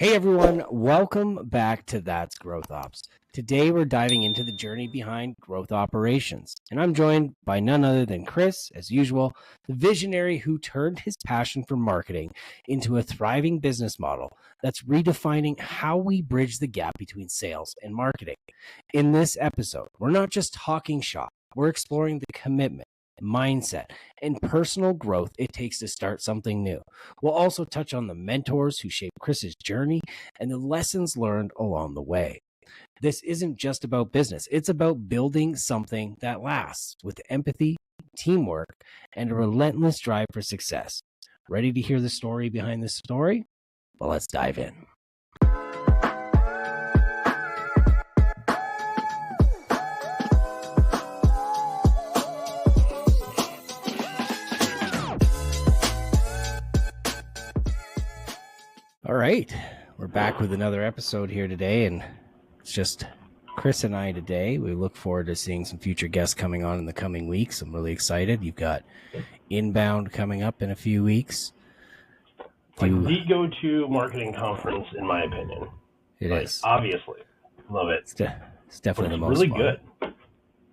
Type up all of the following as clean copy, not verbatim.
Hey everyone, welcome back to That's Growth Ops. Today we're diving into the journey behind growth operations, and I'm joined by none other than Chris, as usual, the visionary who turned his passion for marketing into a thriving business model that's redefining how we bridge the gap between sales and marketing. In this episode, we're not just talking shop, we're exploring the commitment, mindset, and personal growth it takes to start something new. We'll also touch on the mentors who shaped Chris's journey and the lessons learned along the way. This isn't just about business. It's about building something that lasts with empathy, teamwork, and a relentless drive for success. Ready to hear the story behind this story? Well, let's dive in. All right, we're back with another episode here today, and it's just Chris and I today. We look forward to seeing some future guests coming on in the coming weeks. I'm really excited. You've got Inbound coming up in a few weeks. Like the go-to marketing conference, in my opinion. It is. Obviously. Love it. It's definitely the most really fun. Good.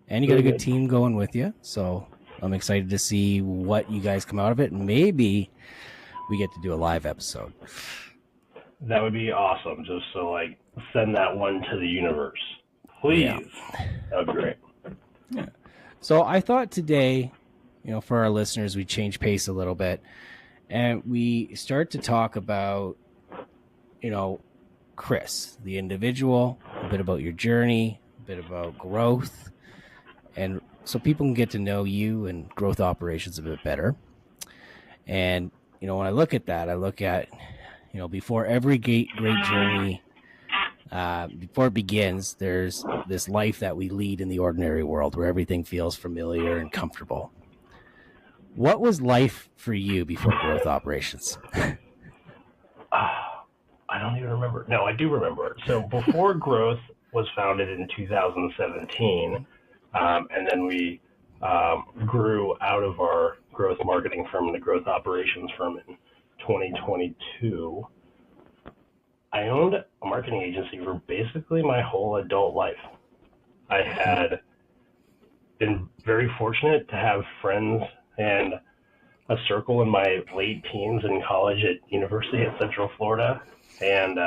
And you got a good team going with you, so I'm excited to see what you guys come out of it, and maybe we get to do a live episode. That would be awesome. Just so send that one to the universe, please. Yeah. That would be great. Yeah. So I thought today, for our listeners, we change pace a little bit, and we start to talk about, Chris, the individual, a bit about your journey, a bit about growth, and so people can get to know you and growth operations a bit better. And when I look at that, I look at before every great journey, before it begins, there's this life that we lead in the ordinary world where everything feels familiar and comfortable. What was life for you before growth operations? I don't even remember. No, I do remember it. So before growth was founded in 2017, and then we grew out of our growth marketing firm and the growth operations firm in 2022, I owned a marketing agency for basically my whole adult life. I had been very fortunate to have friends and a circle in my late teens in college at University of Central Florida. And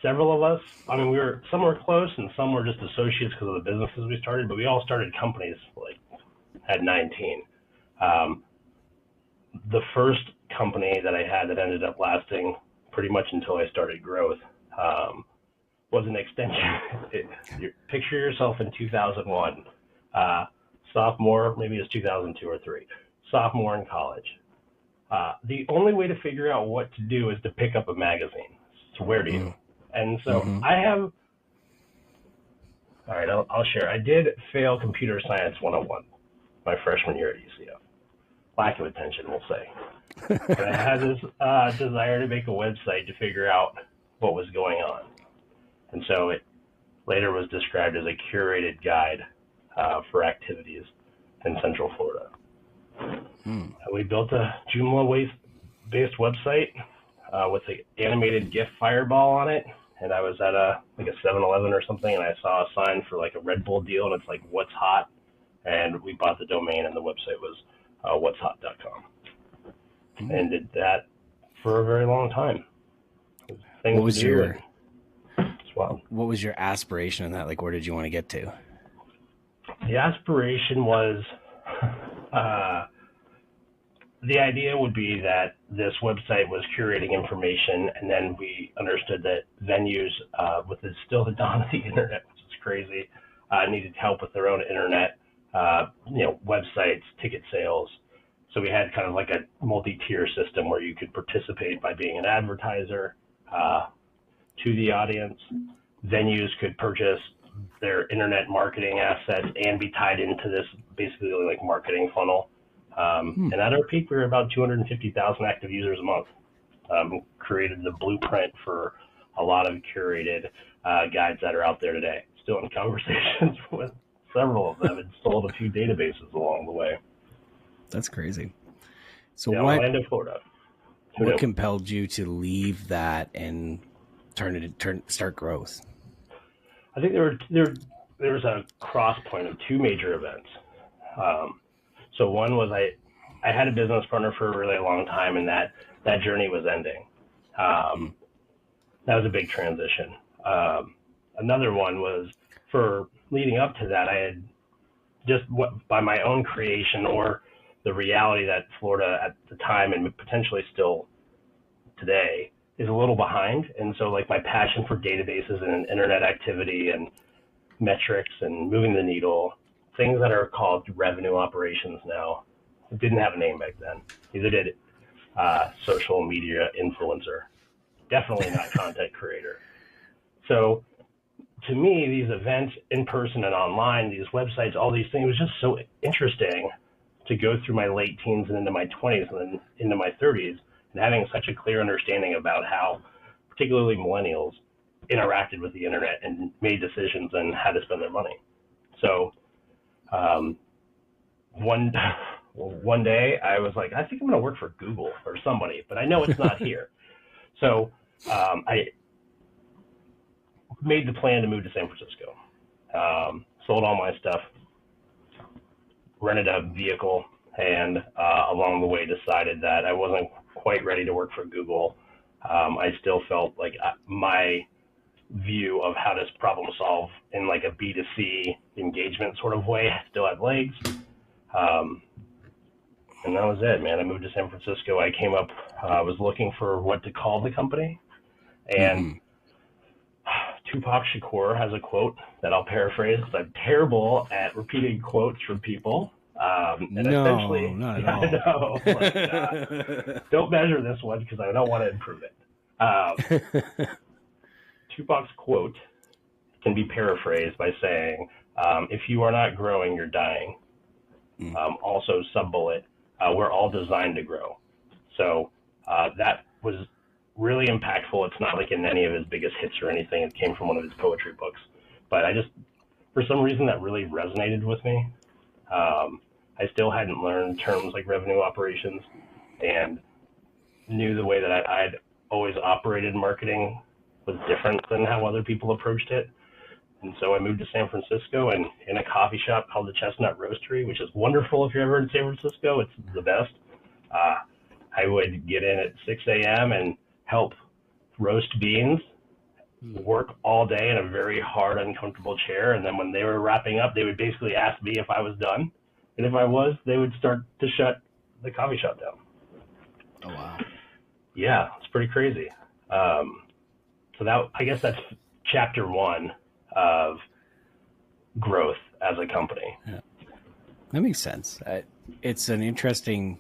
several of us, some were close and some were just associates because of the businesses we started, but we all started companies at 19. The first company that I had that ended up lasting pretty much until I started growth was an extension. Picture yourself in 2001, sophomore, maybe it's 2002 or 3, sophomore in college. The only way to figure out what to do is to pick up a magazine. So where do you? And so I'll share. I did fail computer science 101 my freshman year at UCF. Lack of attention, we'll say. But I had this desire to make a website to figure out what was going on. And so it later was described as a curated guide for activities in Central Florida. We built a Joomla-based website with an animated GIF fireball on it. And I was at a 7-Eleven or something, and I saw a sign for a Red Bull deal, and it's what's hot. And we bought the domain, and the website was what'shot.com. And did that for a very long time. What was your aspiration in that? Where did you want to get to? The aspiration was, the idea would be that this website was curating information, and then we understood that venues, with still the dawn of the internet, which is crazy, needed help with their own internet, websites, ticket sales. So we had kind of a multi-tier system where you could participate by being an advertiser to the audience. Venues could purchase their internet marketing assets and be tied into this basically marketing funnel. And at our peak, we were about 250,000 active users a month. Created the blueprint for a lot of curated guides that are out there today. Still in conversations with several of them and sold a few databases along the way. That's crazy. So Orlando, Florida. What compelled you to leave that and start growth? I think there was a cross point of two major events. So one was I had a business partner for a really long time, and that journey was ending. That was a big transition. Another one was, for leading up to that, I had just by my own creation or the reality that Florida at the time and potentially still today is a little behind. And so like my passion for databases and internet activity and metrics and moving the needle, things that are called revenue operations now, it didn't have a name back then. Neither did social media influencer. Definitely not content creator. So to me, these events in person and online, these websites, all these things, was just so interesting to go through my late teens and into my 20s and then into my 30s, and having such a clear understanding about how particularly millennials interacted with the internet and made decisions and how to spend their money. So one day I was like, I think I'm going to work for Google or somebody, but I know it's not here. So I made the plan to move to San Francisco, sold all my stuff, rented a vehicle, and along the way decided that I wasn't quite ready to work for Google. I still felt like my view of how to problem solve in like a B2C engagement sort of way still had legs. And that was it, man. I moved to San Francisco. I came up, I was looking for what to call the company. And Tupac Shakur has a quote that I'll paraphrase because I'm terrible at repeating quotes from people. Essentially, not at all. I know, like, don't measure this one because I don't want to improve it. Tupac's quote can be paraphrased by saying, if you are not growing, you're dying. Also, sub-bullet, we're all designed to grow. So that was really impactful. It's not like in any of his biggest hits or anything. It came from one of his poetry books. But for some reason, that really resonated with me. I still hadn't learned terms like revenue operations and knew the way that I'd always operated marketing was different than how other people approached it. And so I moved to San Francisco, and in a coffee shop called the Chestnut Roastery, which is wonderful if you're ever in San Francisco. It's the best. I would get in at 6 a.m. and help roast beans, work all day in a very hard, uncomfortable chair. And then when they were wrapping up, they would basically ask me if I was done. And if I was, they would start to shut the coffee shop down. Oh, wow. Yeah, it's pretty crazy. So I guess that's chapter one of growth as a company. Yeah. That makes sense. It's an interesting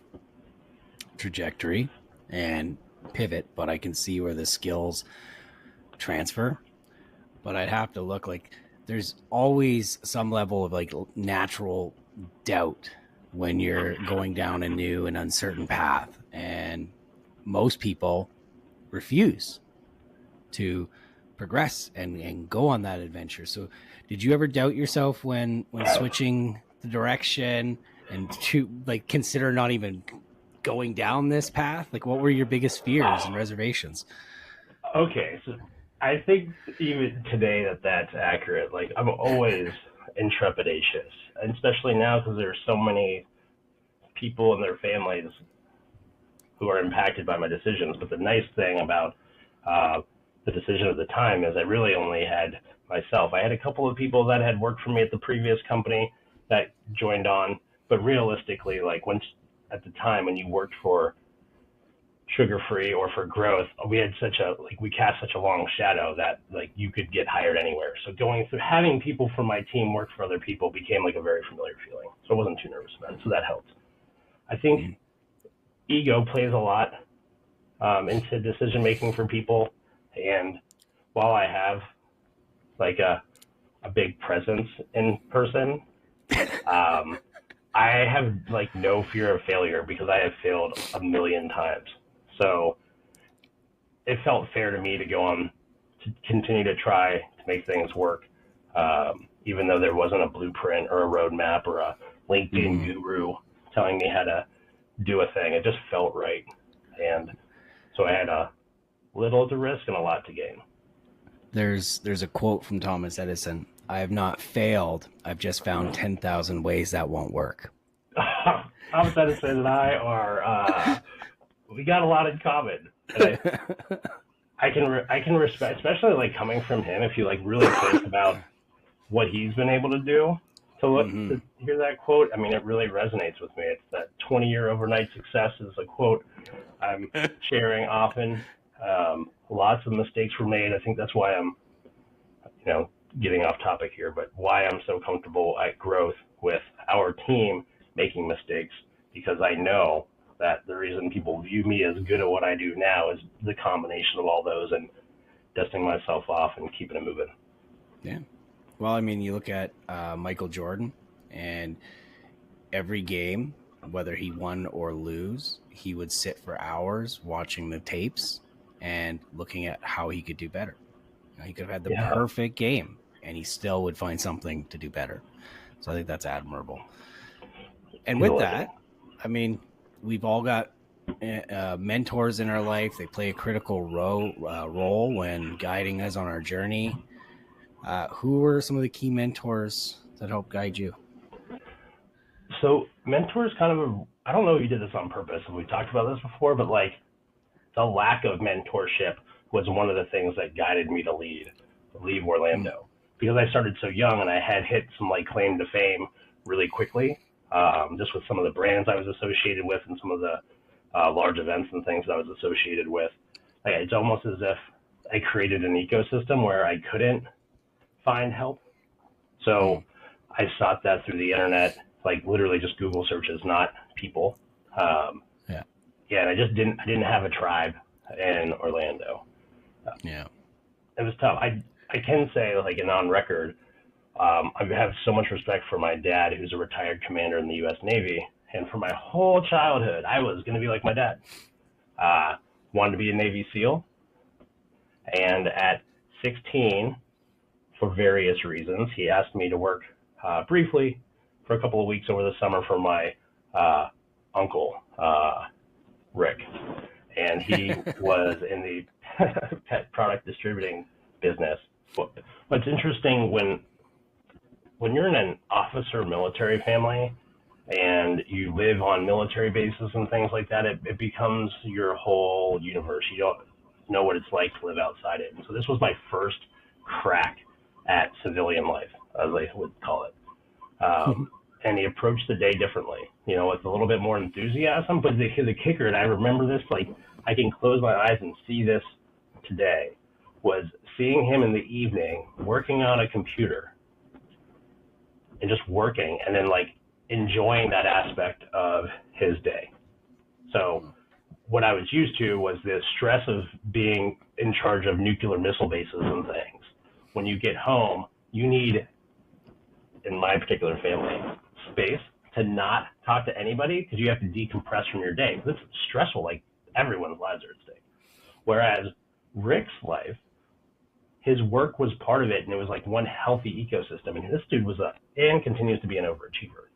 trajectory and pivot, but I can see where the skills transfer. But I'd have to look like there's always some level of like natural doubt when you're going down a new and uncertain path. And most people refuse to progress and go on that adventure. So did you ever doubt yourself when switching the direction and to like consider not even going down this path? Like what were your biggest fears and reservations? Okay. So I think even today that's accurate. Like I'm always intrepidatious, and especially now because there's so many people and their families who are impacted by my decisions. But the nice thing about the decision at the time is I really only had myself. I had a couple of people that had worked for me at the previous company that joined on, but realistically, like at the time when you worked for Sugar Free or for Growth, we cast such a long shadow that like you could get hired anywhere. So going through having people from my team work for other people became like a very familiar feeling. So I wasn't too nervous about it. So that helped. I think ego plays a lot into decision making for people. And while I have like a big presence in person, I have like no fear of failure because I have failed a million times. So it felt fair to me to go on to continue to try to make things work, even though there wasn't a blueprint or a roadmap or a LinkedIn guru telling me how to do a thing. It just felt right. And So I had a little to risk and a lot to gain. There's a quote from Thomas Edison: "I have not failed. I've just found 10,000 ways that won't work." Thomas Edison and I are we got a lot in common. And I can respect, especially like coming from him. If you like really think about what he's been able to do, to hear that quote, I mean, it really resonates with me. It's that 20-year overnight success is a quote I'm sharing often. Lots of mistakes were made. I think that's why I'm, getting off topic here, but why I'm so comfortable at growth with our team making mistakes, because I know that the reason people view me as good at what I do now is the combination of all those and dusting myself off and keeping it moving. Yeah. Well, I mean, you look at Michael Jordan, and every game, whether he won or lose, he would sit for hours watching the tapes and looking at how he could do better. He could have had the perfect game, and he still would find something to do better. So I think that's admirable. And with that, I mean, we've all got mentors in our life. They play a critical role when guiding us on our journey. Who were some of the key mentors that helped guide you? So mentors I don't know if you did this on purpose, and we've talked about this before, but like the lack of mentorship was one of the things that guided me to leave Orlando, because I started so young and I had hit some like claim to fame really quickly, just with some of the brands I was associated with and some of the large events and things that I was associated with. Like, it's almost as if I created an ecosystem where I couldn't find help. So I sought that through the internet, like literally just Google searches, not people. And I didn't have a tribe in Orlando. It was tough. I can say, like, and on record, I have so much respect for my dad, who's a retired commander in the U.S. Navy. And for my whole childhood, I was going to be like my dad. Wanted to be a Navy SEAL. And at 16, for various reasons, he asked me to work briefly for a couple of weeks over the summer for my uncle, Rick. And he was in the pet product distributing business. What's interesting, when you're in an officer military family and you live on military bases and things like that, it becomes your whole universe. You don't know what it's like to live outside it. And so this was my first crack at civilian life, as I would call it. And he approached the day differently, with a little bit more enthusiasm. But the kicker, and I remember this, like I can close my eyes and see this today, was seeing him in the evening working on a computer and just working, and then like enjoying that aspect of his day. So what I was used to was the stress of being in charge of nuclear missile bases and things. When you get home, you need, in my particular family, space to not talk to anybody, because you have to decompress from your day. It's stressful, like everyone's lives are at stake. Whereas Rick's life, his work was part of it, and it was like one healthy ecosystem. And this dude was and continues to be an overachiever.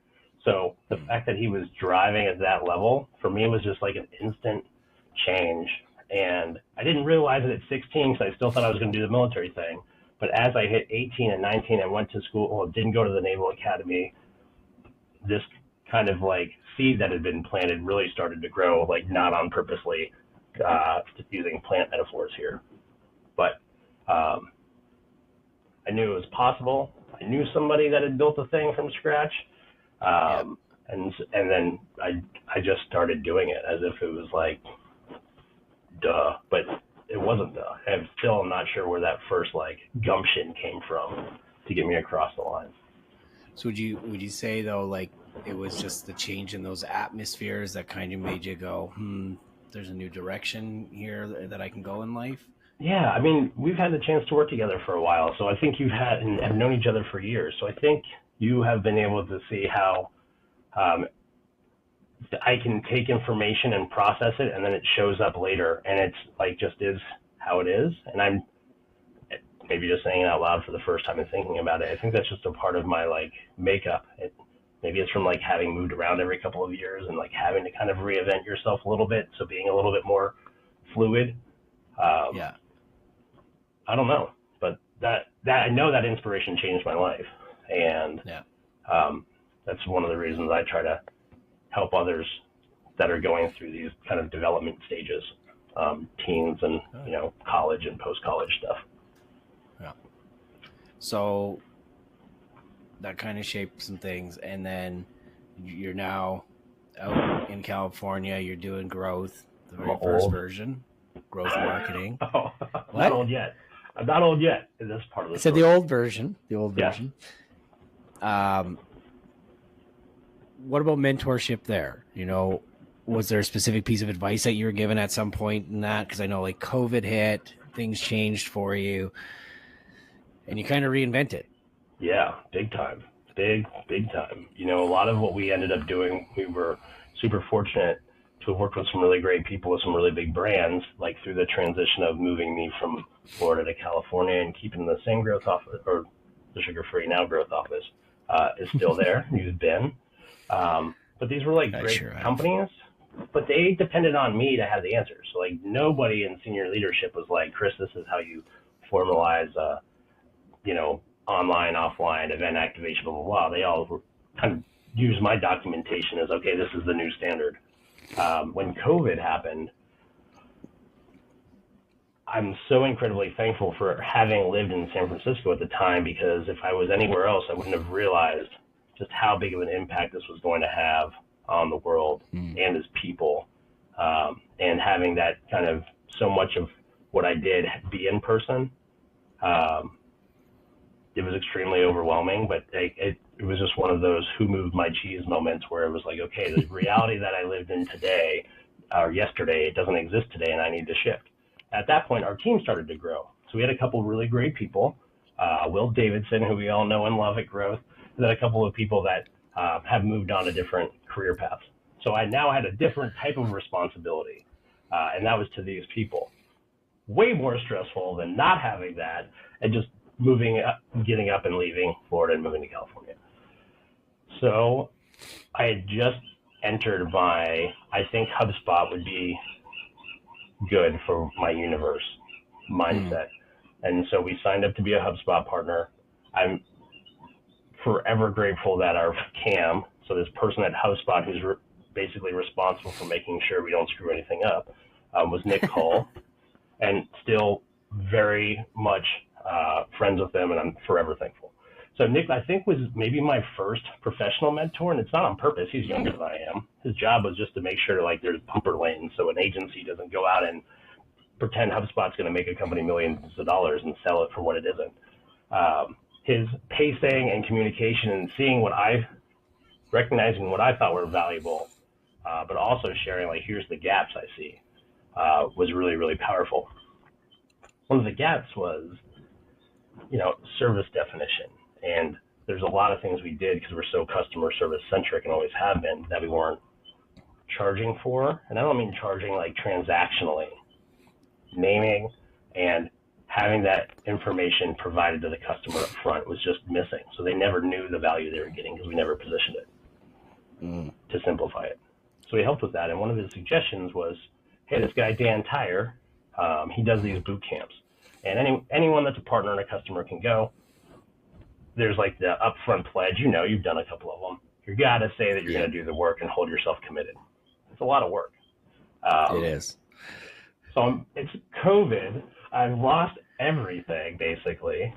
So the fact that he was driving at that level, for me, was just like an instant change. And I didn't realize it at 16, because I still thought I was going to do the military thing. But as I hit 18 and 19, I went to school, didn't go to the Naval Academy. This kind of like seed that had been planted really started to grow, like not on purposely, just using plant metaphors here. But I knew it was possible. I knew somebody that had built a thing from scratch. And then I just started doing it as if it was like, duh, but it wasn't duh. I'm still not sure where that first like gumption came from to get me across the line. So would you say though, like it was just the change in those atmospheres that kind of made you go, there's a new direction here that I can go in life? Yeah, I mean, we've had the chance to work together for a while, so I think you've had and have known each other for years. So I think you have been able to see how I can take information and process it, and then it shows up later, and it's like just is how it is. And I'm maybe just saying it out loud for the first time and thinking about it. I think that's just a part of my like makeup. Maybe it's from like having moved around every couple of years and like having to kind of reinvent yourself a little bit. So being a little bit more fluid. Yeah. I don't know, but that I know that inspiration changed my life, and that's one of the reasons I try to help others that are going through these kind of development stages, teens and college and post-college stuff. Yeah. So that kind of shaped some things, and then you're now out in California. You're doing growth, the very first version, growth marketing. Oh, I'm not old yet. I'm not old yet in this part of the story. The old version. The old version. What about mentorship there? Was there a specific piece of advice that you were given at some point in that? Because I know like COVID hit, things changed for you, and you kind of reinvented. Yeah, big time. Big time. A lot of what we ended up doing, we were super fortunate to have worked with some really great people with some really big brands, like through the transition of moving me from Florida to California and keeping the same growth office, or the sugar-free now growth office, is still there. You've been. But these were like great companies, but they depended on me to have the answers. So like nobody in senior leadership was like, Chris, this is how you formalize, online, offline, event activation, blah, blah, blah. They all were kind of used my documentation as, okay, this is the new standard. When COVID happened, I'm so incredibly thankful for having lived in San Francisco at the time, because if I was anywhere else, I wouldn't have realized just how big of an impact this was going to have on the world and as people. And having that kind of so much of what I did be in person, it was extremely overwhelming, but it was just one of those who moved my cheese moments where it was like, okay, the reality that I lived in today or yesterday, it doesn't exist today, and I need to shift. At that point, our team started to grow. So we had a couple really great people, Will Davidson, who we all know and love at Growth, and then a couple of people that have moved on to different career paths. So I now had a different type of responsibility, and that was to these people. Way more stressful than not having that and just moving up, getting up and leaving Florida and moving to California. So I had just entered I think HubSpot would be good for my universe mindset. And so we signed up to be a HubSpot partner. I'm forever grateful that our CAM, so this person at HubSpot who's basically responsible for making sure we don't screw anything up, was Nick Cole, and still very much friends with him, and I'm forever thankful. So Nick, I think, was maybe my first professional mentor, and it's not on purpose. He's younger than I am. His job was just to make sure like there's bumper lanes so an agency doesn't go out and pretend HubSpot's going to make a company millions of dollars and sell it for what it isn't. His pacing and communication and recognizing what I thought were valuable, but also sharing like, here's the gaps I see, was really, really powerful. One of the gaps was, service definition. And there's a lot of things we did because we're so customer service centric and always have been that we weren't charging for. And I don't mean charging like transactionally. Naming and having that information provided to the customer up front was just missing. So they never knew the value they were getting because we never positioned it to simplify it. So we helped with that. And one of his suggestions was, hey, this guy, Dan Tyre, he does these boot camps. And anyone that's a partner and a customer can go. There's like the upfront pledge, you've done a couple of them. You got to say that you're going to do the work and hold yourself committed. It's a lot of work. It is. So it's COVID. I've lost everything, basically.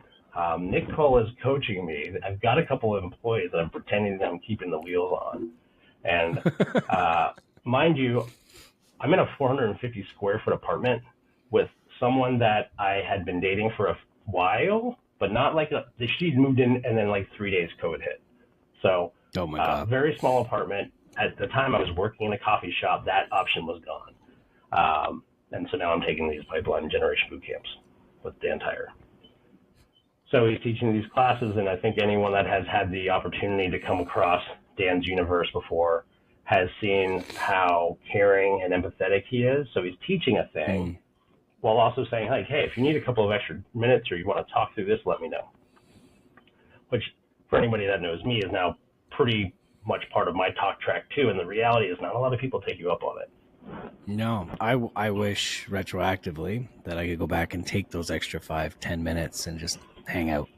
Nick Cole is coaching me. I've got a couple of employees that I'm pretending that I'm keeping the wheels on. And mind you, I'm in a 450 square foot apartment with someone that I had been dating for a while, but not like she'd moved in and then like 3 days COVID hit. So oh my God. Very small apartment. At the time I was working in a coffee shop, that option was gone. And so now I'm taking these pipeline generation boot camps with Dan Tyre. So he's teaching these classes, and I think anyone that has had the opportunity to come across Dan's universe before has seen how caring and empathetic he is. So he's teaching a thing while also saying, like, hey, if you need a couple of extra minutes or you want to talk through this, let me know. Which, for anybody that knows me, is now pretty much part of my talk track too. And the reality is not a lot of people take you up on it. No, I wish retroactively that I could go back and take those extra 5-10 minutes and just hang out.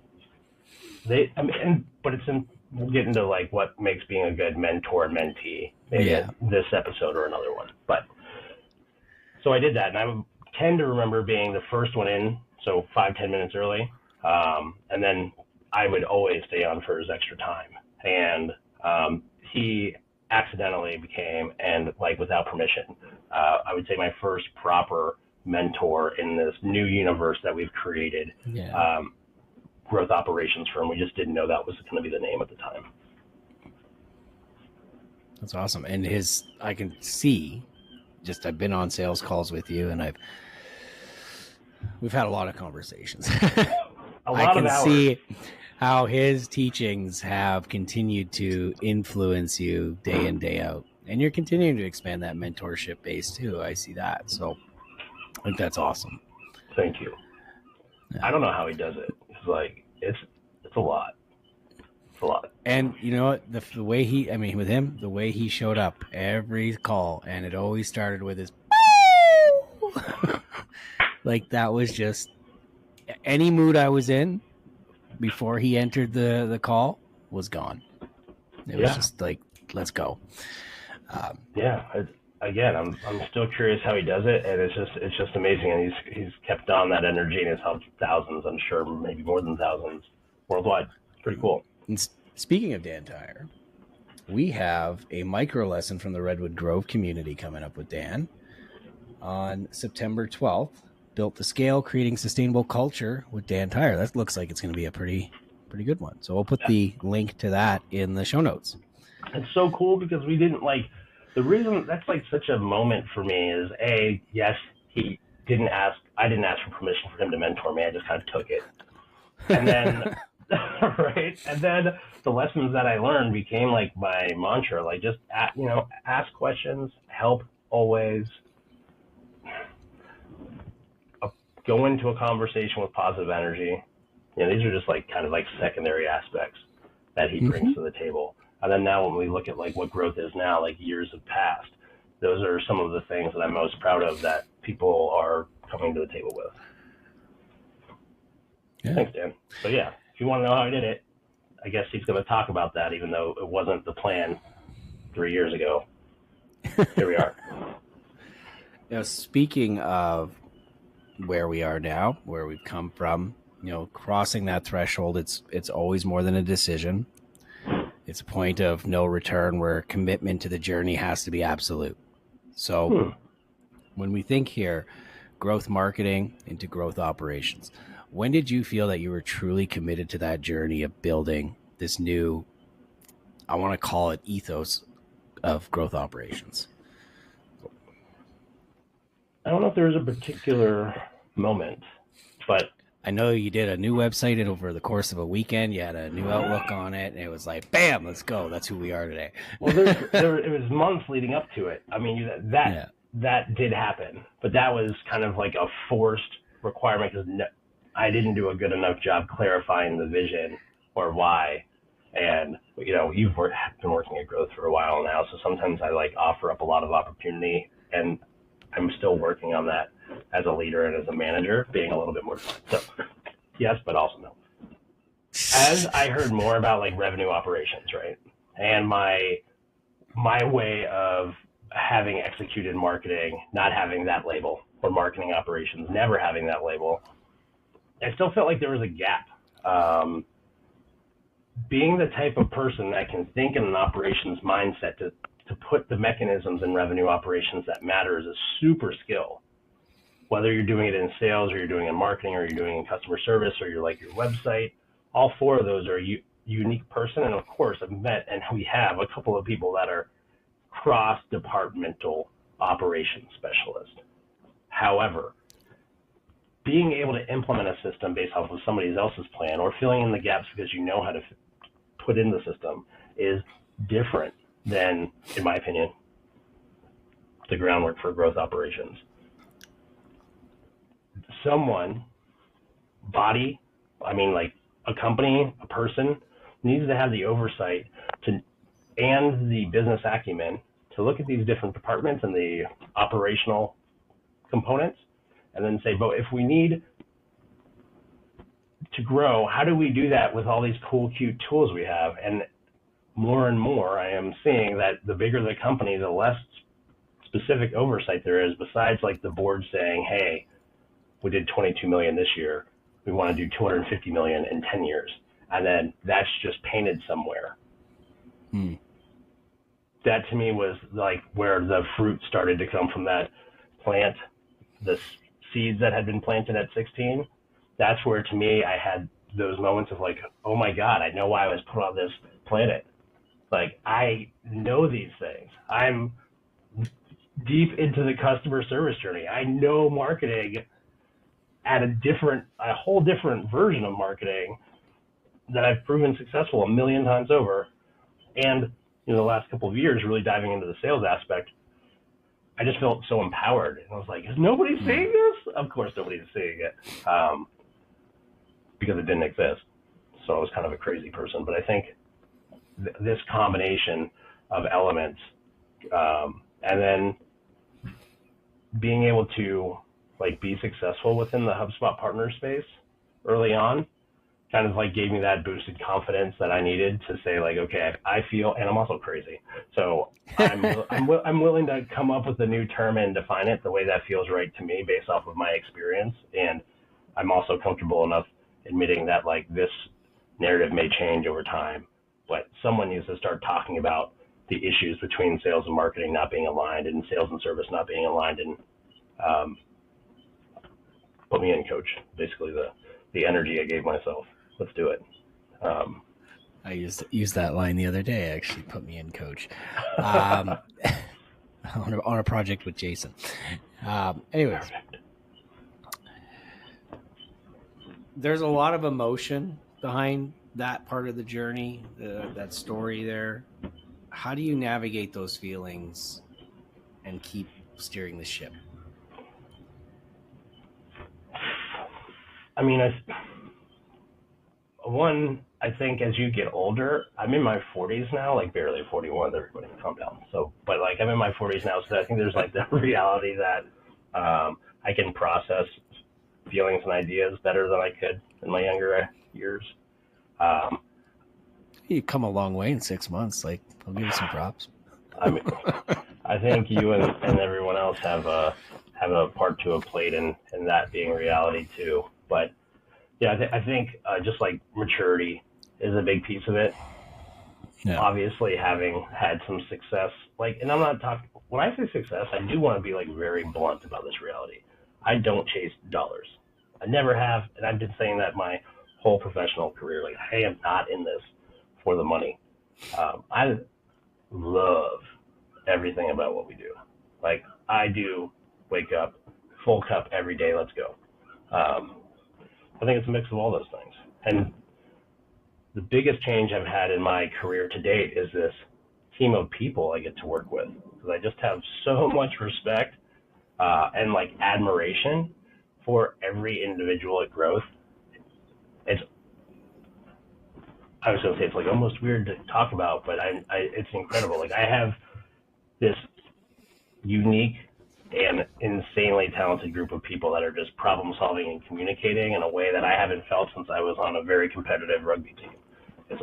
We'll get into like what makes being a good mentor mentee, maybe this episode or another one. But so I did that, and I tend to remember being the first one in, so 5-10 minutes early, and then I would always stay on for his extra time. And he accidentally became, and like without permission, I would say my first proper mentor in this new universe that we've created. Growth operations firm. We just didn't know that was going to be the name at the time. That's awesome. And I can see, I've been on sales calls with you, and we've had a lot of conversations. I can see how his teachings have continued to influence you day in, day out. And you're continuing to expand that mentorship base too. I see that. So I think that's awesome. Thank you. Yeah. I don't know how he does it. It's like, it's a lot. It's a lot. And you know what? The way with him, the way he showed up every call, and it always started with his like that was just any mood I was in before he entered the call was gone. It was just like, let's go. Again, I'm still curious how he does it, and it's just amazing. And he's kept on that energy and has helped thousands, I'm sure, maybe more than thousands worldwide. Pretty cool. And speaking of Dan Tyre, we have a micro lesson from the Redwood Grove community coming up with Dan on September 12th. Built to Scale, Creating Sustainable Culture with Dan Tyre. That looks like it's going to be a pretty good one. So we'll put the link to that in the show notes. It's so cool because we didn't the reason that's like such a moment for me is yes, I didn't ask for permission for him to mentor me. I just kind of took it. And then, right. And then the lessons that I learned became like my mantra, like just, ask questions, help always, go into a conversation with positive energy. These are just like kind of like secondary aspects that he brings to the table. And then now when we look at like what growth is now, like years have passed, those are some of the things that I'm most proud of that people are coming to the table with. Yeah. Thanks, Dan. So yeah, if you want to know how I did it, I guess he's going to talk about that, even though it wasn't the plan 3 years ago. Here we are. Speaking of where we are now, where we've come from, crossing that threshold, it's always more than a decision. It's a point of no return where commitment to the journey has to be absolute. So when we think here, growth marketing into growth operations, when did you feel that you were truly committed to that journey of building this new, I want to call it ethos of growth operations? I don't know if there was a particular moment, but I know you did a new website, and over the course of a weekend, you had a new outlook on it, and it was like, bam, let's go. That's who we are today. Well, it was months leading up to it. I mean, that did happen, but that was kind of like a forced requirement because I didn't do a good enough job clarifying the vision or why. And, you've been working at growth for a while now, so sometimes I offer up a lot of opportunity, and I'm still working on that as a leader and as a manager, being a little bit more fun. So yes, but also no. As I heard more about revenue operations, right? And my way of having executed marketing, not having that label, or marketing operations, never having that label, I still felt like there was a gap. Being the type of person that can think in an operations mindset to put the mechanisms in revenue operations that matter is a super skill. Whether you're doing it in sales or you're doing it in marketing or you're doing it in customer service or you're your website, all four of those are a unique person. And of course, I've met and we have a couple of people that are cross-departmental operations specialists. However, being able to implement a system based off of somebody else's plan or filling in the gaps because you know how to put in the system is different than, in my opinion, the groundwork for growth operations. A company, a person needs to have the oversight and the business acumen to look at these different departments and the operational components and then say, but if we need to grow, how do we do that with all these cool, cute tools we have? And more, I am seeing that the bigger the company, the less specific oversight there is, besides like the board saying, hey, we did 22 million this year. We want to do 250 million in 10 years. And then that's just painted somewhere. That to me was like where the fruit started to come from that plant, the seeds that had been planted at 16. That's where to me, I had those moments of like, oh my God, I know why I was put on this planet. Like, I know these things. I'm deep into the customer service journey. I know marketing at a whole different version of marketing that I've proven successful a million times over. And the last couple of years, really diving into the sales aspect, I just felt so empowered. And I was like, is nobody seeing this? Of course, nobody's seeing it because it didn't exist. So I was kind of a crazy person. But I think this combination of elements and then being able to like be successful within the HubSpot partner space early on kind of like gave me that boosted confidence that I needed to say like, okay, I feel, and I'm also crazy. So I'm willing to come up with a new term and define it the way that feels right to me based off of my experience. And I'm also comfortable enough admitting that like this narrative may change over time, but someone needs to start talking about the issues between sales and marketing not being aligned and sales and service not being aligned, and put me in, coach. Basically the energy I gave myself. Let's do it. I used that line the other day. Actually, put me in, coach. On a project with Jason. Anyways, there's a lot of emotion behind that part of the journey, that story there. How do you navigate those feelings and keep steering the ship? I mean, I think as you get older, I'm in my 40s now, like barely 41, everybody calm down. So, but like I'm in my 40s now, so I think there's like the reality that I can process feelings and ideas better than I could in my younger years. You come a long way in 6 months. Like, I'll give you some props. I mean, I think you and everyone else have a part to have played in that being reality too. But yeah, I think just like maturity is a big piece of it. Yeah. Obviously, having had some success, like, and I'm not talking, when I say success, I do want to be like very blunt about this reality. I don't chase dollars. I never have, and I've been saying that my whole professional career. Like, I am not in this for the money. I love everything about what we do. Like, I do wake up, full cup every day, let's go. I think it's a mix of all those things. And the biggest change I've had in my career to date is this team of people I get to work with, because I just have so much respect and like admiration for every individual at Growth. I was going to say it's like almost weird to talk about, but it's incredible. Like, I have this unique and insanely talented group of people that are just problem solving and communicating in a way that I haven't felt since I was on a very competitive rugby team. It's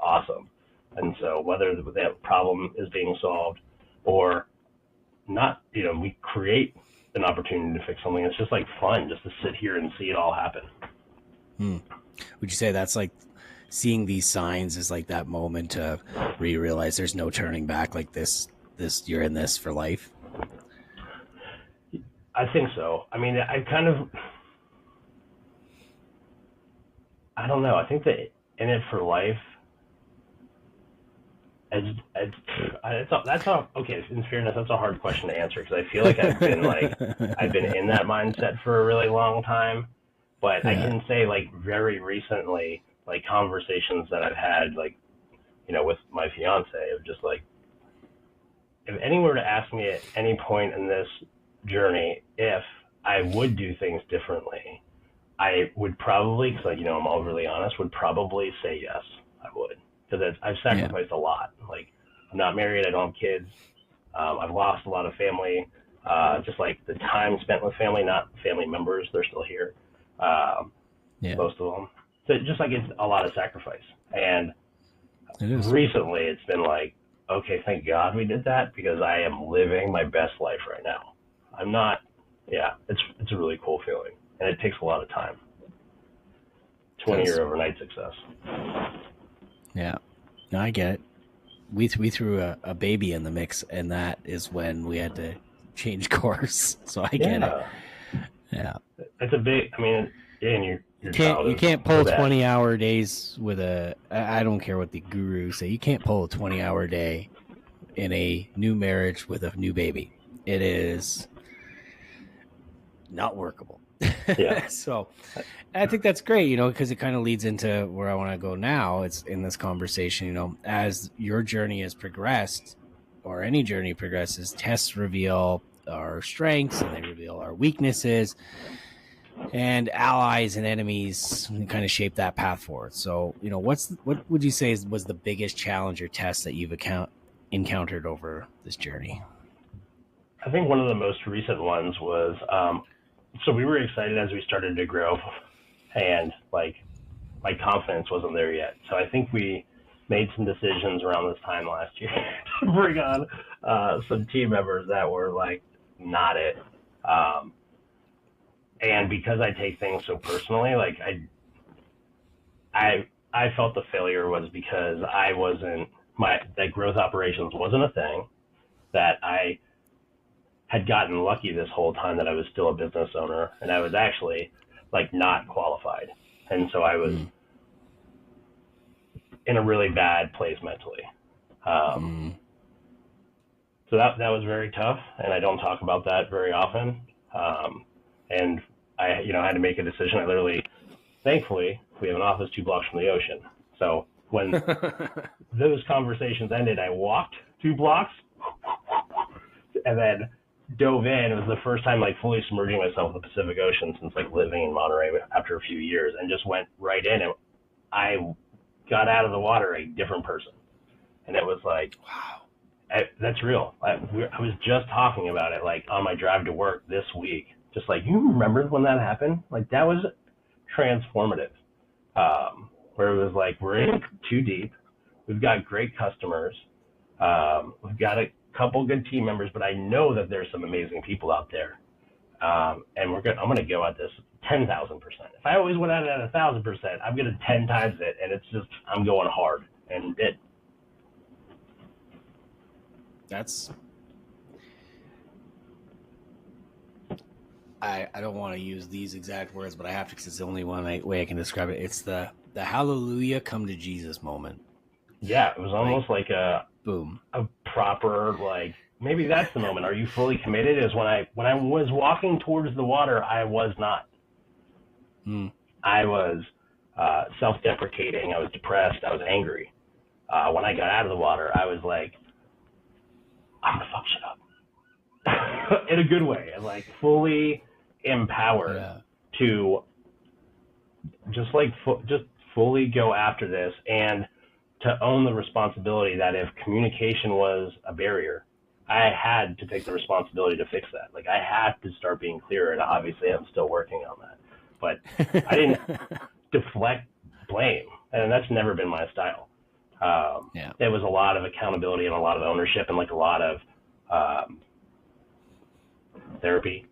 awesome. And so whether that problem is being solved or not, we create an opportunity to fix something. It's just like fun just to sit here and see it all happen. Would you say that's like seeing these signs is like that moment where you realize there's no turning back, like this you're in this for life? I think so. I mean, I don't know. I think that in it for life, okay, in fairness, that's a hard question to answer, because I feel like I've been in that mindset for a really long time. But yeah. I can say, like, very recently, like, conversations that I've had, like, with my fiance, of just like, if anyone were to ask me at any point in this journey if I would do things differently, I would probably, because I'm overly honest, would probably say yes, I would, because I've sacrificed a lot. Like, I'm not married, I don't have kids, I've lost a lot of family, just like the time spent with family, not family members. They're still here, most of them. So just like it's a lot of sacrifice. And recently it's been like, okay, thank God we did that, because I am living my best life right now. I'm not, it's a really cool feeling. And it takes a lot of time. 20-year overnight success. Yeah, no, I get it. We threw a baby in the mix, and that is when we had to change course. So I get it. Yeah, it's a big. I mean, and you can't pull 20-hour days with a. I don't care what the gurus say. You can't pull a 20-hour day in a new marriage with a new baby. It is not workable. Yeah. So I think that's great, because it kind of leads into where I want to go now. It's in this conversation, as your journey has progressed, or any journey progresses, tests reveal our strengths and they reveal our weaknesses, and allies and enemies kind of shape that path forward. So, what would you say was the biggest challenge or test that you've encountered over this journey? I think one of the most recent ones was, so we were excited as we started to grow, and like my confidence wasn't there yet. So I think we made some decisions around this time last year to bring on some team members that were like not it. And because I take things so personally, like I felt the failure was because I wasn't that growth operations wasn't a thing, that I had gotten lucky this whole time that I was still a business owner, and I was actually like not qualified. And so I was in a really bad place mentally. So that was very tough, and I don't talk about that very often. And I had to make a decision. I literally, thankfully, we have an office 2 blocks from the ocean. So when those conversations ended, I walked 2 blocks and then dove in. It was the first time like fully submerging myself in the Pacific Ocean since like living in Monterey after a few years, and just went right in, and I got out of the water a different person. And it was like, wow, that's real. I was just talking about it like on my drive to work this week, just like, you remember when that happened? Like that was transformative, where it was like, we're in too deep. We've got great customers. We've got a couple good team members, but I know that there's some amazing people out there. And I'm going to go at this 10,000%. If I always went at it at 1,000%, I'm going to 10 times it. And it's just, I'm going hard. And I don't want to use these exact words, but I have to, because it's the only way I can describe it. It's the hallelujah come to Jesus moment. Yeah, it was almost like a boom, a proper, like, maybe that's the moment. Are you fully committed? Is when I was walking towards the water, I was not. I was self-deprecating. I was depressed. I was angry. When I got out of the water, I was like, I'm gonna fuck shit up in a good way, and like fully empowered to just like just fully go after this, and to own the responsibility that if communication was a barrier, I had to take the responsibility to fix that. Like I had to start being clearer, and obviously I'm still working on that. But I didn't deflect blame, and that's never been my style. There was a lot of accountability and a lot of ownership, and like a lot of therapy.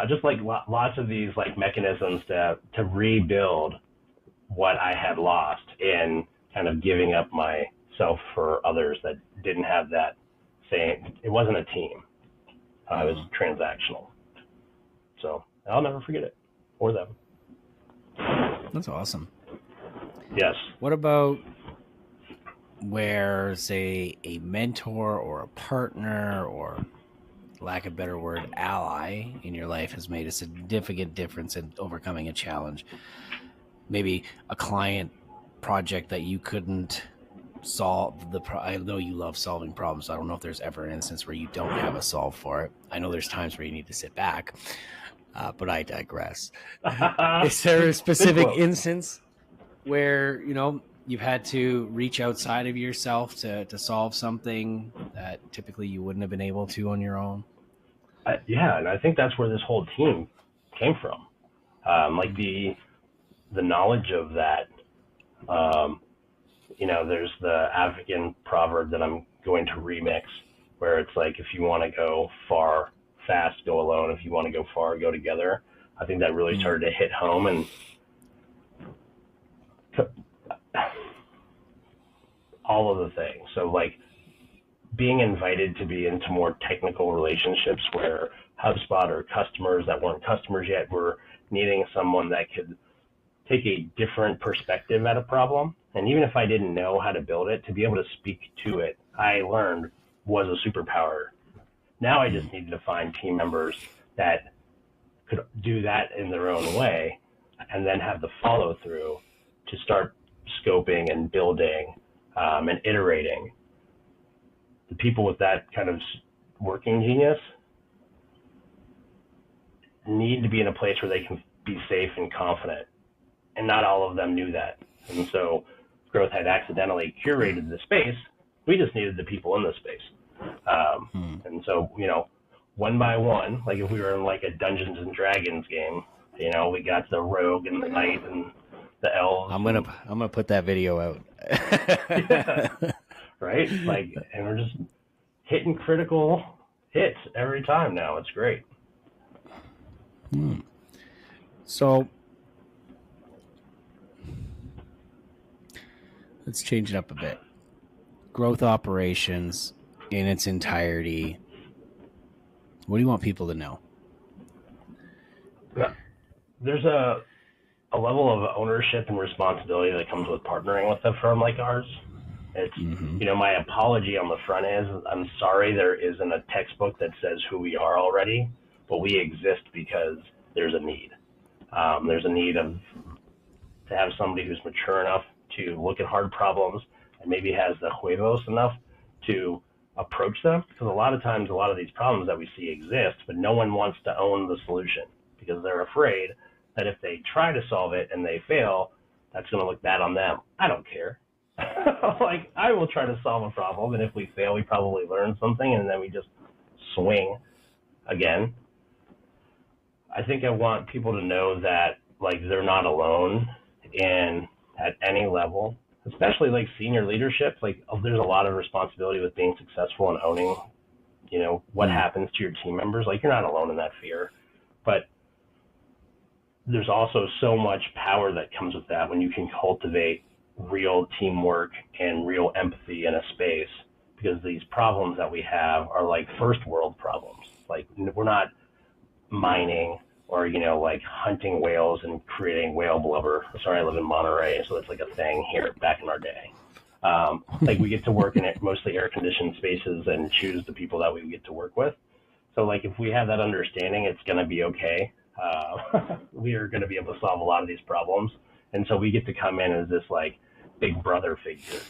Just like lots of these like mechanisms to rebuild what I had lost in kind of giving up myself for others that didn't have that same. It wasn't a team. It was transactional. So I'll never forget it, or them. That's awesome. Yes. What about where, say, a mentor or a partner, or lack of a better word, ally in your life has made a significant difference in overcoming a challenge? Maybe a client project that you couldn't solve. I know you love solving problems, so I don't know if there's ever an instance where you don't have a solve for it. I know there's times where you need to sit back, but I digress. Is there a specific instance where, you've had to reach outside of yourself to solve something that typically you wouldn't have been able to on your own? Yeah, and I think that's where this whole team came from. Like the knowledge of that. There's the African proverb that I'm going to remix, where it's like, if you want to go far, fast, go alone. If you want to go far, go together. I think that really started to hit home, and all of the things. So like being invited to be into more technical relationships where HubSpot or customers that weren't customers yet were needing someone that could take a different perspective at a problem. And even if I didn't know how to build it, to be able to speak to it, I learned was a superpower. Now I just needed to find team members that could do that in their own way, and then have the follow through to start scoping and building and iterating. The people with that kind of working genius need to be in a place where they can be safe and confident. And not all of them knew that. And so Growth had accidentally curated the space. We just needed the people in the space. And so, one by one, like if we were in like a Dungeons and Dragons game, we got the rogue and the knight and the elves. I'm gonna put that video out. Yeah, right? Like, and we're just hitting critical hits every time now. It's great. So let's change it up a bit. Growth operations in its entirety. What do you want people to know? There's a level of ownership and responsibility that comes with partnering with a firm like ours. It's, my apology on the front is, I'm sorry there isn't a textbook that says who we are already, but we exist because there's a need. There's a need to have somebody who's mature enough to look at hard problems and maybe has the huevos enough to approach them. Because a lot of times, a lot of these problems that we see exist, but no one wants to own the solution because they're afraid that if they try to solve it and they fail, that's going to look bad on them. I don't care. Like, I will try to solve a problem, and if we fail, we probably learn something, and then we just swing again. I think I want people to know that, like, they're not alone in at any level, especially like senior leadership. Like, there's a lot of responsibility with being successful and owning, what happens to your team members. Like, you're not alone in that fear, but there's also so much power that comes with that when you can cultivate real teamwork and real empathy in a space, because these problems that we have are like first world problems. Like, we're not mining or, like hunting whales and creating whale blubber. Sorry, I live in Monterey, so it's like a thing here back in our day. Like, we get to work in mostly air-conditioned spaces and choose the people that we get to work with. So, like, if we have that understanding, it's going to be okay. We are going to be able to solve a lot of these problems. And so we get to come in as this, like, big brother figure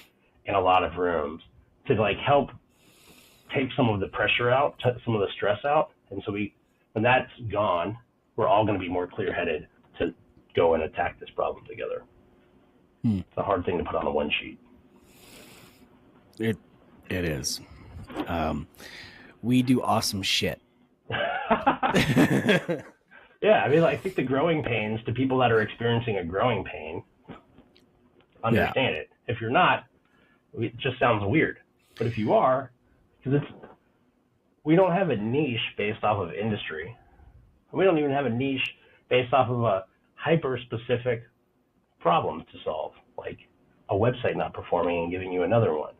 in a lot of rooms to, like, help take some of the pressure out, some of the stress out. And so when that's gone, we're all going to be more clear-headed to go and attack this problem together. It's a hard thing to put on a one sheet. It is. We do awesome shit. Yeah, I mean, I think the growing pains, to people that are experiencing a growing pain, understand it. If you're not, it just sounds weird. But if you are, because we don't have a niche based off of industry. We don't even have a niche based off of a hyper-specific problem to solve, like a website not performing and giving you another one.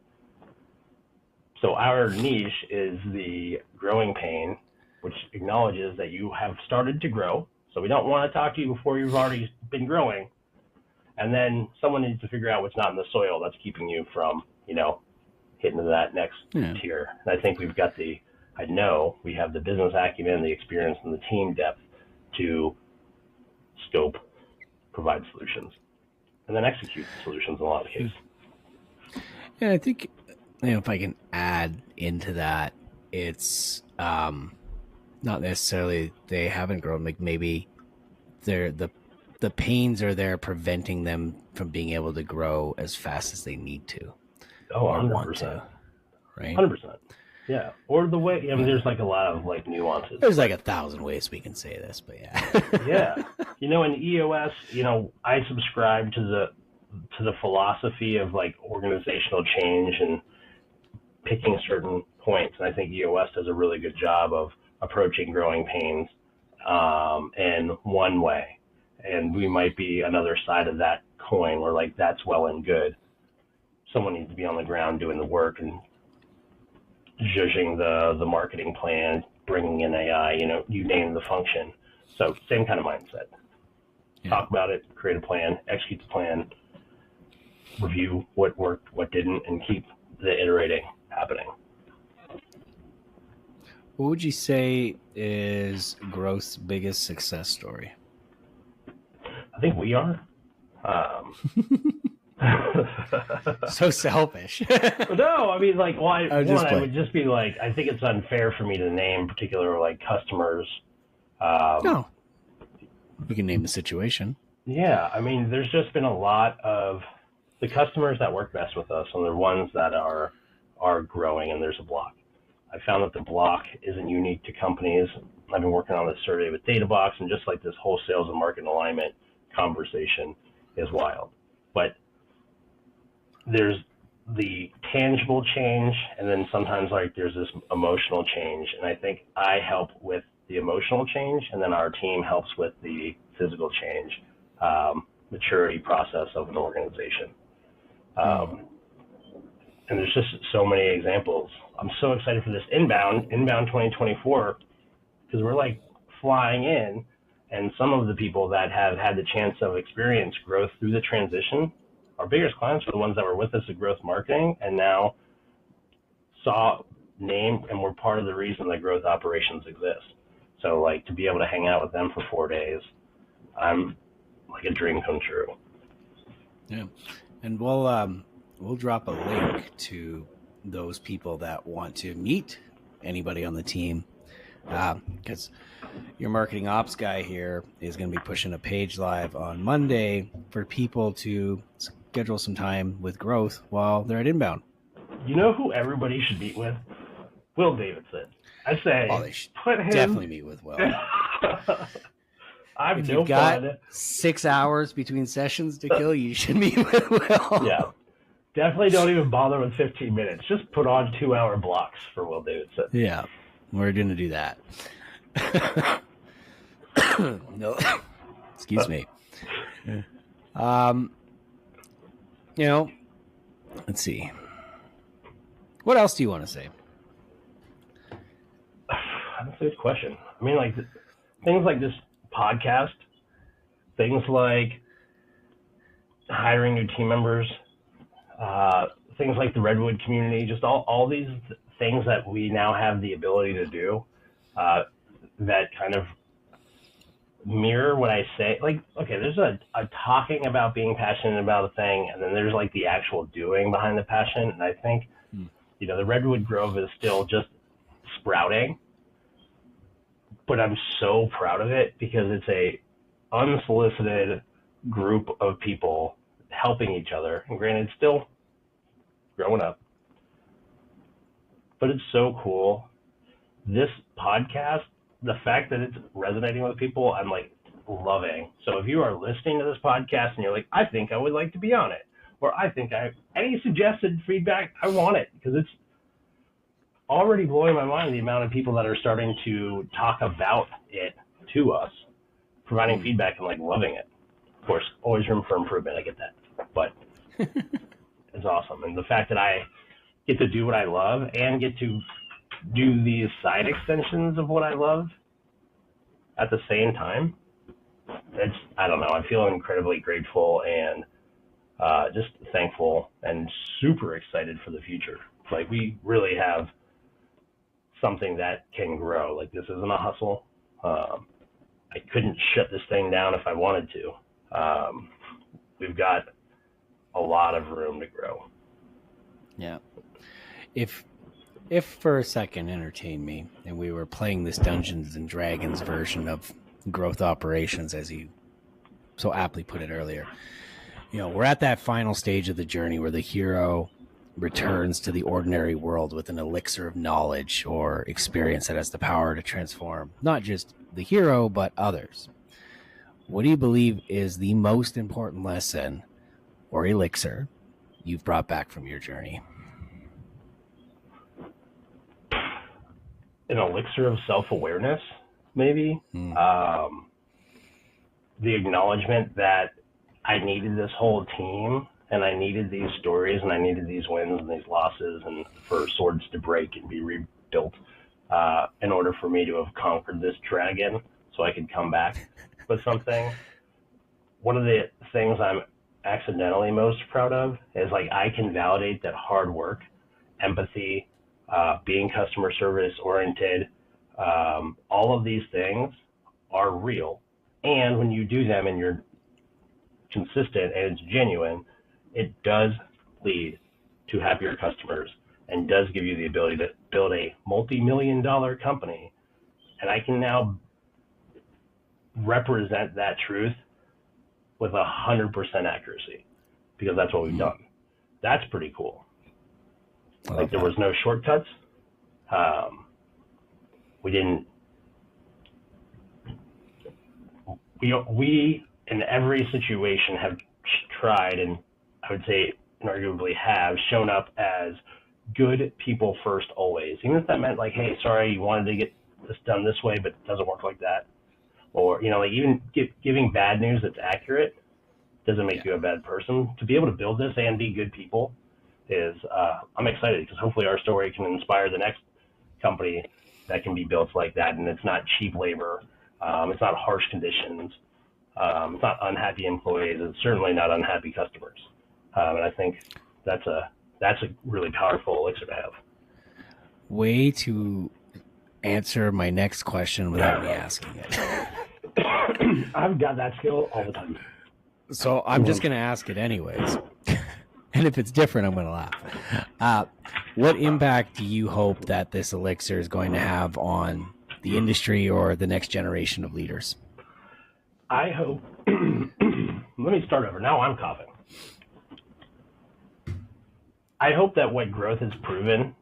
So our niche is the growing pain, which acknowledges that you have started to grow. So we don't want to talk to you before you've already been growing. And then someone needs to figure out what's not in the soil that's keeping you from, hitting to that next tier. And I think we have the business acumen, the experience, and the team depth to scope, provide solutions, and then execute solutions in a lot of cases. Yeah, I think, if I can add into that, it's not necessarily they haven't grown. Like, maybe the the pains are there preventing them from being able to grow as fast as they need to. Oh, or 100%. want to, right? 100%. Yeah. Or the way, I mean, there's like a lot of like nuances. There's like 1,000 ways we can say this, but yeah. Yeah. You know, in EOS, you know, I subscribe to the philosophy of like organizational change and picking certain points. And I think EOS does a really good job of approaching growing pains in one way. And we might be another side of that coin where like that's well and good. Someone needs to be on the ground doing the work and judging the marketing plan, bringing in AI, you know, you name the function. So same kind of mindset. Yeah. Talk about it, create a plan, execute the plan, review what worked, what didn't, and keep the iterating happening. What would you say is growth's biggest success story? I think we are. So selfish. No, I mean, like, well, I would just be like, I think it's unfair for me to name particular like customers. No, you can name the situation. Yeah, I mean, there's just been a lot of the customers that work best with us, and they're ones that are growing, and there's a block. I found that the block isn't unique to companies. I've been working on this survey with DataBox, and just like this whole sales and market alignment conversation is wild. But there's the tangible change, and then sometimes like there's this emotional change. And I think I help with the emotional change, and then our team helps with the physical change, maturity process of an organization. And there's just so many examples. I'm so excited for this inbound 2024, because we're like flying in, and some of the people that have had the chance of experience growth through the transition, our biggest clients are the ones that were with us at growth marketing and now saw name and were part of the reason that growth operations exist. So like to be able to hang out with them for 4 days, I'm like a dream come true. Yeah. And we'll drop a link to those people that want to meet anybody on the team, because your marketing ops guy here is going to be pushing a page live on Monday for people to schedule some time with growth while they're at inbound. You know who everybody should meet with? Will Davidson. I say, they should definitely meet with Will. I've if you've got 6 hours between sessions to kill, you should meet with Will. Yeah. Definitely don't even bother with 15 minutes. Just put on 2-hour blocks for Will Davidson. Yeah, we're going to do that. No, excuse me. You know, let's see. What else do you want to say? That's a good question. I mean, like things like this podcast, things like hiring new team members, things like the Redwood community, just all these things that we now have the ability to do that kind of mirror what I say. Like, okay, there's a talking about being passionate about a thing, and then there's like the actual doing behind the passion. And I think, you know, the Redwood Grove is still just sprouting, but I'm so proud of it because it's a unsolicited group of people helping each other. And granted, it's still growing up, but it's so cool. This podcast, the fact that it's resonating with people, I'm like loving. So if you are listening to this podcast and you're like, I think I would like to be on it, or I think any suggested feedback, I want it, because it's already blowing my mind the amount of people that are starting to talk about it to us, providing feedback and like loving it. Of course, always room for improvement. I get that, but it's awesome. And the fact that I get to do what I love and get to do these side extensions of what I love at the same time, I don't know, I feel incredibly grateful and just thankful and super excited for the future. Like, we really have something that can grow. Like, this isn't a hustle. I couldn't shut this thing down if I wanted to. We've got a lot of room to grow. Yeah. If for a second entertain me and we were playing this Dungeons and Dragons version of growth operations as you so aptly put it earlier. We're at that final stage of the journey where the hero returns to the ordinary world with an elixir of knowledge or experience that has the power to transform not just the hero, but others. What do you believe is the most important lesson or elixir you've brought back from your journey? An elixir of self-awareness, maybe. The acknowledgement that I needed this whole team, and I needed these stories, and I needed these wins and these losses, and for swords to break and be rebuilt in order for me to have conquered this dragon so I could come back with something. One of the things I'm accidentally most proud of is like I can validate that hard work, empathy, being customer service oriented, all of these things are real. And when you do them and you're consistent and it's genuine, it does lead to happier customers and does give you the ability to build a multi-million-dollar company. And I can now represent that truth with 100% accuracy because that's what we've done. That's pretty cool. Like there was no shortcuts. We in every situation have tried, and I would say arguably have shown up as good people first always. Even if that meant like, hey, sorry, you wanted to get this done this way, but it doesn't work like that. Or, like even giving bad news that's accurate doesn't make you a bad person. To be able to build this and be good people is, I'm excited because hopefully our story can inspire the next company that can be built like that. And it's not cheap labor. It's not harsh conditions. It's not unhappy employees. It's certainly not unhappy customers. And I think that's a really powerful elixir to have. Way to answer my next question without me asking it. I've got that skill all the time. So I'm just going to ask it anyways. And if it's different, I'm going to laugh. What impact do you hope that this elixir is going to have on the industry or the next generation of leaders? I hope, let me start over. Now I'm coughing. I hope that what growth has proven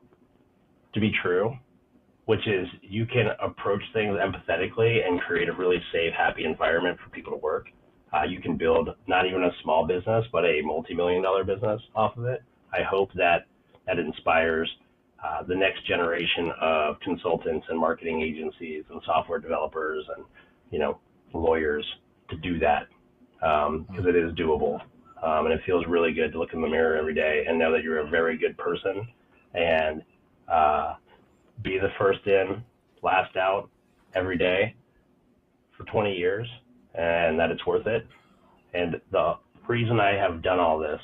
to be true, which is you can approach things empathetically and create a really safe, happy environment for people to work. You can build not even a small business, but a multi-million-dollar business off of it. I hope that inspires the next generation of consultants and marketing agencies and software developers and, lawyers to do that because it is doable. And it feels really good to look in the mirror every day and know that you're a very good person and be the first in, last out every day for 20 years and that it's worth it. And the reason I have done all this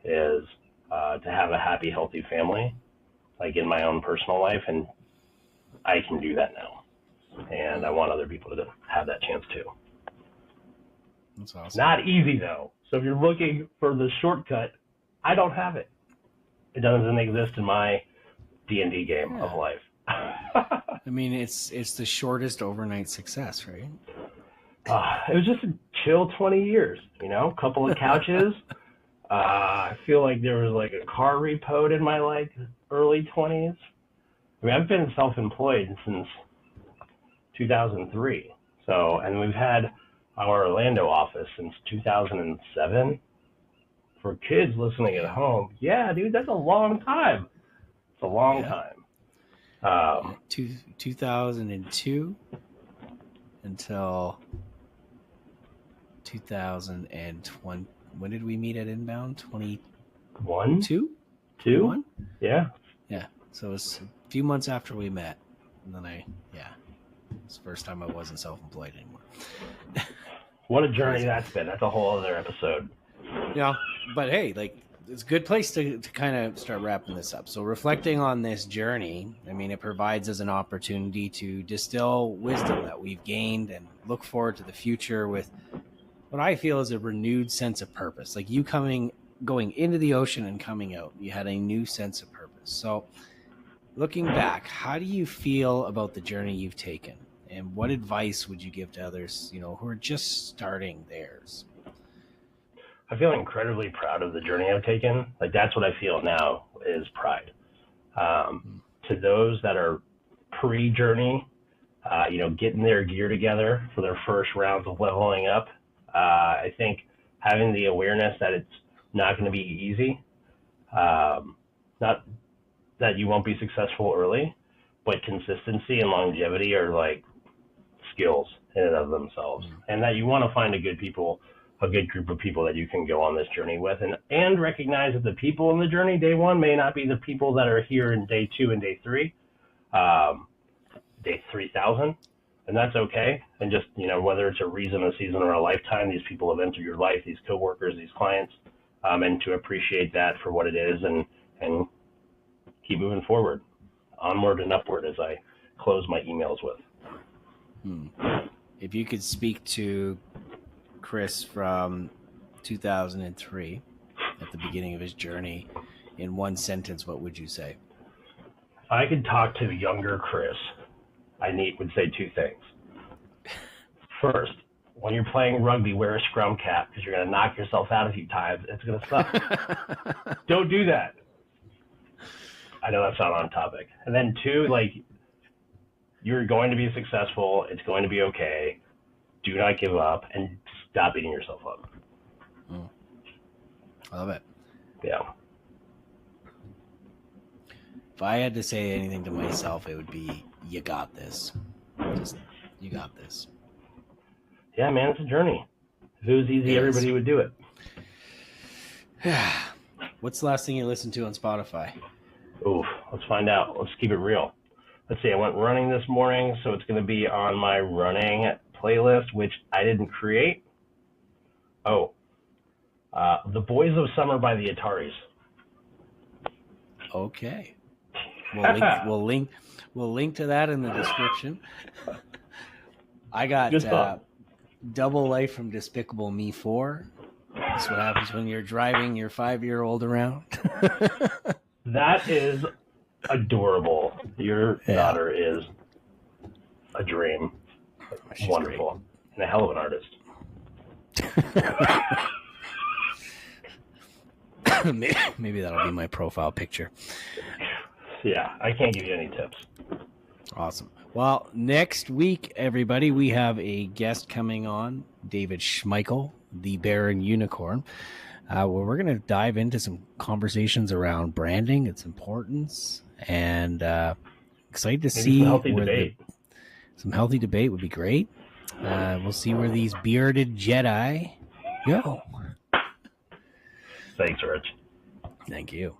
is to have a happy, healthy family, like in my own personal life. And I can do that now. And I want other people to have that chance too. That's awesome. Not easy though. So if you're looking for the shortcut, I don't have it. It doesn't exist in my D&D game of life. I mean, it's the shortest overnight success, right? It was just a chill 20 years, a couple of couches. I feel like there was like a car repoed in my early 20s. I mean, I've been self-employed since 2003. So, and we've had our Orlando office since 2007. For kids listening at home, yeah, dude, that's a long time. It's a long time. 2002 until 2020. When did we meet at Inbound? 21? Two? One? Yeah. Yeah. So it was a few months after we met. And then it's the first time I wasn't self-employed anymore. What a journey that's been. That's a whole other episode. Yeah. But hey, it's a good place to kind of start wrapping this up. So reflecting on this journey, I mean, it provides us an opportunity to distill wisdom that we've gained and look forward to the future with what I feel is a renewed sense of purpose. Like you going into the ocean and coming out, you had a new sense of purpose. So looking back, how do you feel about the journey you've taken? And what advice would you give to others, who are just starting theirs? I feel incredibly proud of the journey I've taken. Like that's what I feel now is pride. To those that are pre-journey, getting their gear together for their first rounds of leveling up, I think having the awareness that it's not going to be easy, not that you won't be successful early, but consistency and longevity are like skills in and of themselves, and that you want to find a good group of people that you can go on this journey with, and recognize that the people in the journey day one may not be the people that are here in day 2 and day 3, day 3,000, and that's okay. And just, whether it's a reason, a season, or a lifetime, these people have entered your life, these coworkers, these clients, and to appreciate that for what it is, and keep moving forward, onward and upward, as I close my emails with. If you could speak to Chris from 2003 at the beginning of his journey in one sentence, what would you say? If I could talk to younger Chris, I would say 2 things. First, when you're playing rugby, wear a scrum cap because you're going to knock yourself out a few times. It's going to suck. Don't do that. I know that's not on topic. And then 2, you're going to be successful. It's going to be okay. Do not give up and stop beating yourself up. I love it. Yeah. If I had to say anything to myself, it would be, you got this. You got this. Yeah, man, it's a journey. If it was easy, everybody would do it. What's the last thing you listened to on Spotify? Oof, let's find out. Let's keep it real. Let's see, I went running this morning, so it's going to be on my running playlist, which I didn't create. The Boys of Summer by the Ataris. Okay. We'll link to that in the description. I got Double Life from Despicable Me 4. That's what happens when you're driving your 5-year-old around. That is adorable. Your daughter is a dream. She's wonderful. Great. And a hell of an artist. Maybe that'll be my profile picture. Yeah, I can't give you any tips. Awesome. Well, next week, everybody, we have a guest coming on, David Schmeichel, the Baron Unicorn. Where we're going to dive into some conversations around branding, its importance, and excited to see some healthy debate. Some healthy debate would be great. We'll see where these bearded Jedi go. Thanks, Rich. Thank you.